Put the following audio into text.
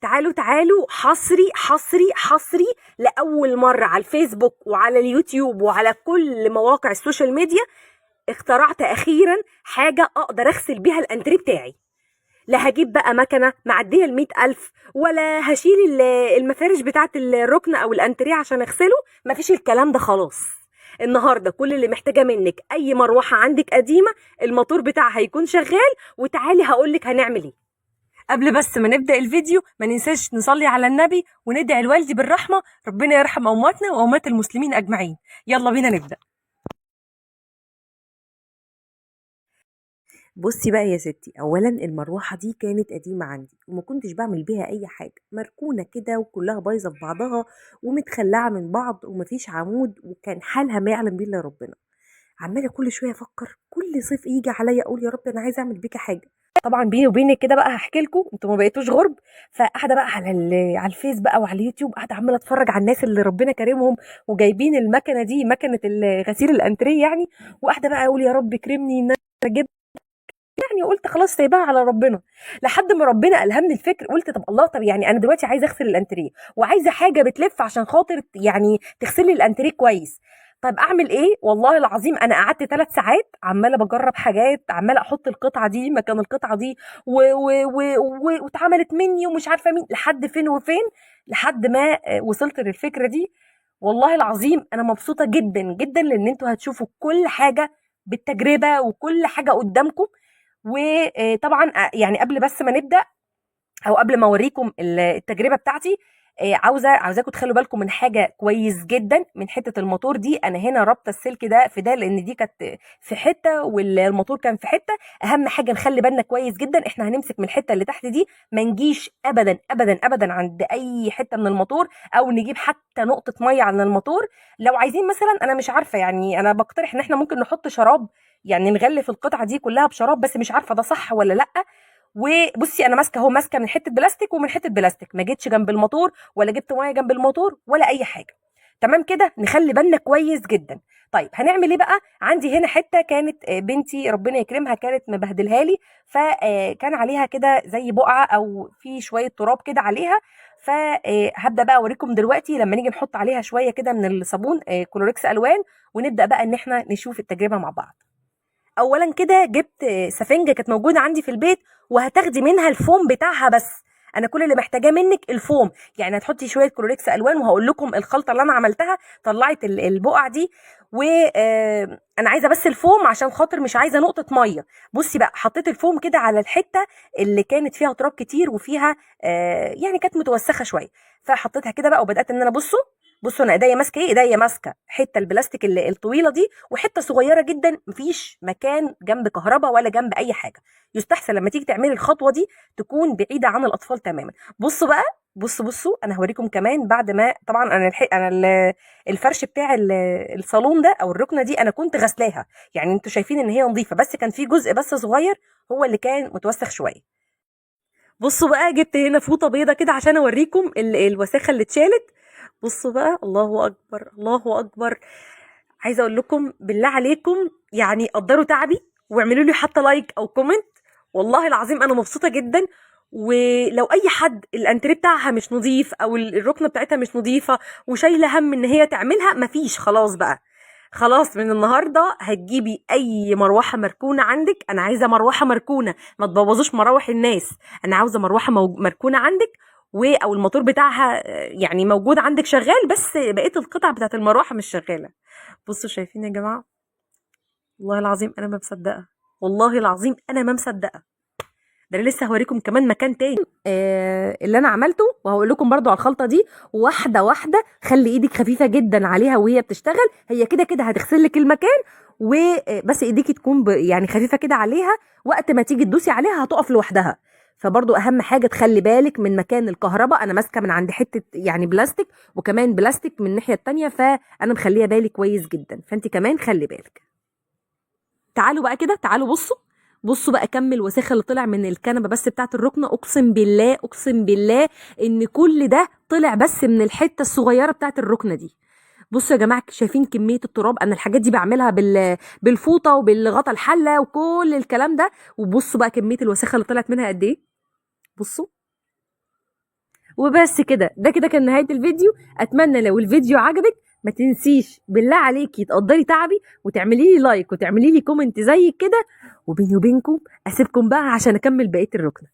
تعالوا تعالوا، حصري حصري حصري لأول مرة على الفيسبوك وعلى اليوتيوب وعلى كل مواقع السوشيال ميديا. اخترعت أخيرا حاجة أقدر أغسل بيها الأنتريه بتاعي. لا هجيب بقى مكنة معدية ال100,000، ولا هشيل المفارش بتاعة الركن أو الأنتريه عشان أغسله. مفيش الكلام ده خلاص. النهارده كل اللي محتاجه منك اي مروحه عندك قديمه الموتور بتاعها هيكون شغال، وتعالي هقولك هنعمل ايه. قبل بس ما نبدأ الفيديو ما ننساش نصلي على النبي وندعي الوالدي بالرحمة، ربنا يرحم أمواتنا وأموات المسلمين أجمعين. يلا بينا نبدأ. بصي بقى يا ستي، اولا المروحه دي كانت قديمه عندي وما كنتش بعمل بيها اي حاجه، مركونه كده وكلها بايظه في بعضها ومتخلعه من بعض ومفيش عمود، وكان حالها ما يعلم بيه الا ربنا. عماله كل شويه افكر، كل صيف يجي عليا اقول يا رب انا عايزه اعمل بيكي حاجه. طبعا بيني وبينك كده بقى هحكي لكم، انتوا ما بقيتوش غرب. فقاعده بقى على الفيس بقى وعلى اليوتيوب، قاعده عماله اتفرج على الناس اللي ربنا كرمهم وجايبين المكنه دي، مكنه غسيل الانتريه يعني. وقاعده بقى اقول يا رب كرمني ان انا اجيب. يعني قلت خلاص سايباها على ربنا، لحد ما ربنا الهمني الفكر. قلت طب الله، طب يعني انا دلوقتي عايزه اغسل الانتريه وعايزه حاجه بتلف عشان خاطر يعني تغسل لي الانتريه كويس. طب اعمل ايه؟ والله العظيم انا قعدت 3 ساعات عماله بجرب حاجات، عماله احط القطعه دي مكان القطعه دي واتعملت مني ومش عارفه مين لحد فين وفين، لحد ما وصلت للفكره دي. والله العظيم انا مبسوطه جدا جدا لان انتوا هتشوفوا كل حاجه بالتجربه وكل حاجه قدامكم. وطبعا يعني قبل بس ما نبدا او قبل ما اوريكم التجربه بتاعتي، عاوزاكم تخلوا بالكم من حاجه كويس جدا. من حته الموتور دي انا هنا رابطه السلك ده في ده لان دي كانت في حته والموتور كان في حته. اهم حاجه نخلي بالنا كويس جدا، احنا هنمسك من الحته اللي تحت دي، ما نجيش ابدا ابدا ابدا عند اي حته من الموتور، او نجيب حتى نقطه ميه عن الموتور. لو عايزين مثلا، انا مش عارفه يعني، انا بقترح ان احنا ممكن نحط شراب، يعني نغلف القطعه دي كلها بشراب، بس مش عارفه ده صح ولا لا. وبصي انا ماسكه اهو، ماسكه من حته بلاستيك ومن حته بلاستيك، ما جيتش جنب الموتور ولا جبت ميه جنب الموتور ولا اي حاجه. تمام كده، نخلي بالنا كويس جدا. طيب هنعمل ايه بقى؟ عندي هنا حته كانت بنتي ربنا يكرمها كانت مبهدلها لي، فكان عليها كده زي بقعه او في شويه تراب كده عليها. فهبدا بقى اوريكم دلوقتي لما نيجي نحط عليها شويه كده من الصابون كلوركس الوان، ونبدا بقى ان احنا نشوف التجربه مع بعض. اولا كده جبت سفنجه كانت موجوده عندي في البيت، وهتاخدي منها الفوم بتاعها بس. انا كل اللي محتاجاه منك الفوم، يعني هتحطي شويه كلوريكس الوان، وهقول لكم الخلطه اللي انا عملتها طلعت البقع دي. وانا عايزه بس الفوم عشان خاطر مش عايزه نقطه ميه. بصي بقى، حطيت الفوم كده على الحته اللي كانت فيها تراب كتير وفيها يعني كانت متوسخه شويه. فحطيتها كده بقى وبدات ان انا بصوا انا ايديا ماسكه ايه، ايديا ماسكه حته البلاستيك الطويله دي، وحته صغيره جدا، مفيش مكان جنب كهرباء ولا جنب اي حاجه. يستحسن لما تيجي تعملي الخطوه دي تكون بعيده عن الاطفال تماما. بصوا بقى، بصوا انا هوريكم كمان بعد ما طبعا الفرش بتاع الصالون ده او الركنه دي انا كنت غسلاها، يعني انتوا شايفين ان هي نظيفه، بس كان في جزء بس صغير هو اللي كان متوسخ شويه. بصوا بقى، جبت هنا فوطه بيضه كده عشان اوريكم الوساخه اللي اتشالت. بصوا بقى، الله اكبر الله اكبر. عايزه اقول لكم بالله عليكم يعني قدروا تعبي واعملوا لي حتى لايك او كومنت. والله العظيم انا مبسوطه جدا. ولو اي حد الانتريه بتاعها مش نظيف او الركنه بتاعتها مش نظيفه وشايله هم ان هي تعملها، مفيش، خلاص بقى. خلاص من النهارده هتجيبي اي مروحه مركونه عندك، انا عايزه مروحه مركونه، ما تبوظوش مراوح الناس. انا عاوزه مروحه مركونه عندك، او الموتور بتاعها يعني موجود عندك شغال، بس بقيه القطع بتاعت المروحه مش شغاله. بصوا شايفين يا جماعه؟ والله العظيم انا ما مصدقه، والله العظيم انا ما مصدقه. ده انا لسه هوريكم كمان مكان تاني اللي انا عملته، وهقول لكم برضو على الخلطه دي واحده واحده. خلي ايدك خفيفه جدا عليها وهي بتشتغل، هي كده كده هتغسل لك المكان، وبس ايديكي تكون يعني خفيفه كده عليها، وقت ما تيجي تدوسي عليها هتقف لوحدها. فبرضو اهم حاجه تخلي بالك من مكان الكهرباء، انا ماسكه من عند حته يعني بلاستيك، وكمان بلاستيك من الناحيه التانيه، فانا مخليه بالي كويس جدا، فانت كمان خلي بالك. تعالوا بقى كده، تعالوا بصوا بقى كم الوساخه اللي طلع من الكنبه بس بتاعت الركنه. اقسم بالله اقسم بالله ان كل ده طلع بس من الحته الصغيره بتاعت الركنه دي. بصوا يا جماعه، شايفين كميه التراب؟ انا الحاجات دي بعملها بالفوطه وبالغطا الحله وكل الكلام ده. وبصوا بقى كميه الوساخه اللي طلعت منها قد ايه. بصوا وبس كده، ده كده كان نهايه الفيديو. اتمنى لو الفيديو عجبك ما تنسيش بالله عليكي تقدري تعبي وتعملي لي لايك وتعملي لي كومنت زي كده. وبيني وبينكم اسيبكم بقى عشان اكمل بقيه الركنه.